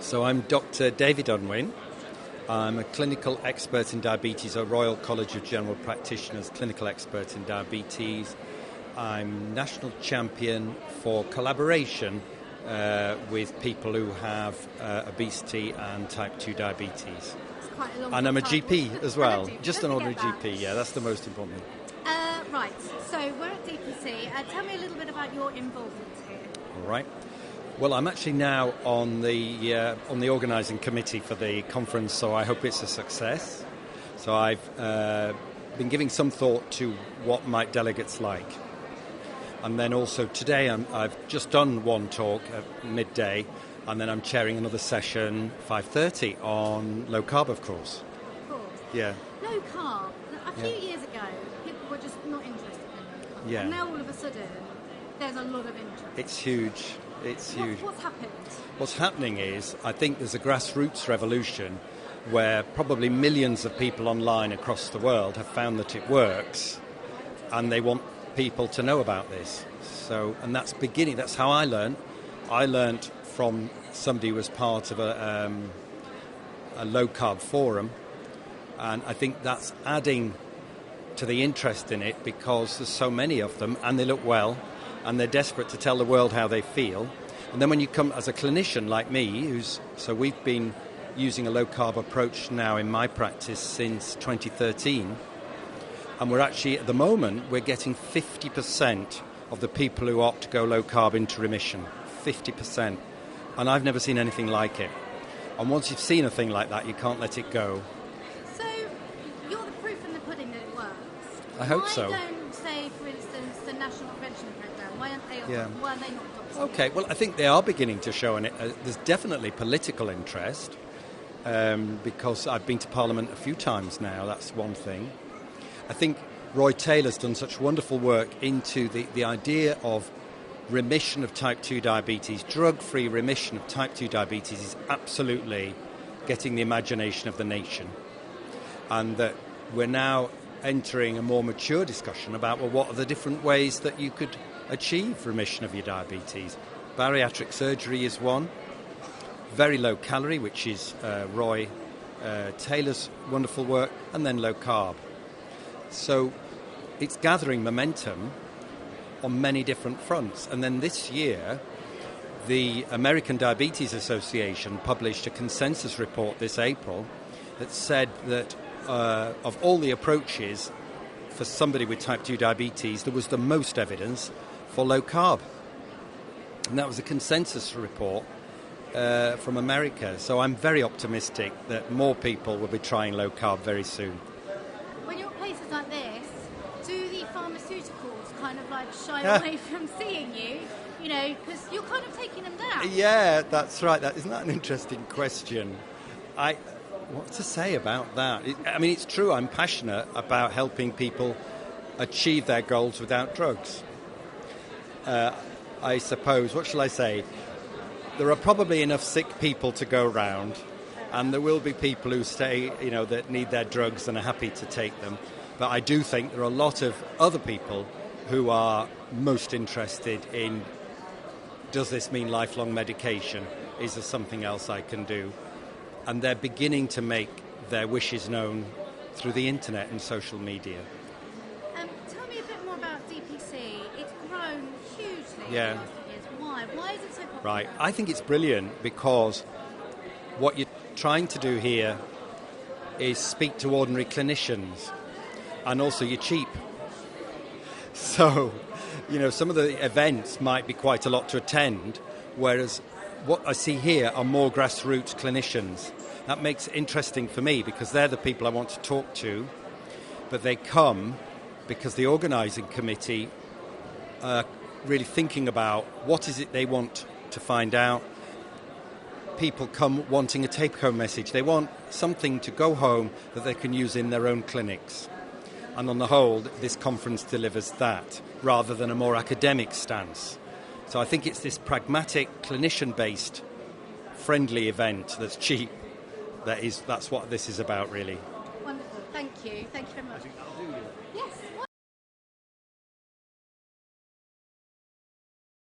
So I'm Dr. David Unwin. I'm a clinical expert in diabetes at Royal College of General Practitioners, clinical expert in diabetes. I'm national champion for collaboration with people who have obesity and type 2 diabetes. It's quite a long and I'm a title. GP as well, just an Don't ordinary forget that. GP, yeah, that's the most important thing. Right, so we're at DPC. Tell me a little bit about your involvement here. All right. Well, I'm actually now on the organising committee for the conference, so I hope it's a success. So I've been giving some thought to what might delegates like. And then also today I've just done one talk at midday, and then I'm chairing another session, 5:30, on low carb, of course. Of course. Yeah. Low carb. A few years ago, people were just not interested in low carb. Yeah. And now all of a sudden, there's a lot of interest. It's huge. It's huge. What's happened? What's happening is, I think there's a grassroots revolution where probably millions of people online across the world have found that it works, and they want people to know about this. So, and that's beginning. That's how I learned. I learned from somebody who was part of a low carb forum, and I think that's adding to the interest in it because there's so many of them, and they look well, and they're desperate to tell the world how they feel. And then when you come as a clinician like me, so we've been using a low-carb approach now in my practice since 2013, and we're actually, at the moment, we're getting 50% of the people who opt to go low-carb into remission. 50%. And I've never seen anything like it. And once you've seen a thing like that, you can't let it go. So, you're the proof in the pudding that it works. I hope so. Why don't, say, for instance, the National Prevention Programme, why aren't they why are they not adopting Okay, well, I think they are beginning to show, and there's definitely political interest, because I've been to Parliament a few times now, that's one thing. I think Roy Taylor's done such wonderful work into the idea of remission of type 2 diabetes, drug-free remission of type 2 diabetes is absolutely getting the imagination of the nation. And that we're now entering a more mature discussion about, well, what are the different ways that you could achieve remission of your diabetes. Bariatric surgery is one. Very low calorie, which is Roy Taylor's wonderful work, and then low carb. So it's gathering momentum on many different fronts. And then this year, the American Diabetes Association published a consensus report this April that said that of all the approaches for somebody with type 2 diabetes, there was the most evidence for low carb. And that was a consensus report from America. So I'm very optimistic that more people will be trying low carb very soon. When you're at places like this, do the pharmaceuticals kind of like shy away from seeing you? You know, because you're kind of taking them down. Yeah, that's right. Isn't that an interesting question? What to say about that? I mean, it's true. I'm passionate about helping people achieve their goals without drugs. I suppose, what shall I say? There are probably enough sick people to go round, and there will be people who stay, that need their drugs and are happy to take them. But I do think there are a lot of other people who are most interested in, does this mean lifelong medication? Is there something else I can do? And they're beginning to make their wishes known through the internet and social media. Tell me a bit more about DPC. It's grown hugely in the last few years. Why? Why is it so popular? Right. I think it's brilliant because what you're trying to do here is speak to ordinary clinicians, and also you're cheap. So, some of the events might be quite a lot to attend, whereas what I see here are more grassroots clinicians. That makes it interesting for me because they're the people I want to talk to, but they come because the organising committee are really thinking about what is it they want to find out. People come wanting a take-home message. They want something to go home that they can use in their own clinics. And on the whole, this conference delivers that, rather than a more academic stance. So I think it's this pragmatic, clinician-based, friendly event that's cheap. That's what this is about, really. Wonderful. Thank you. Thank you very much.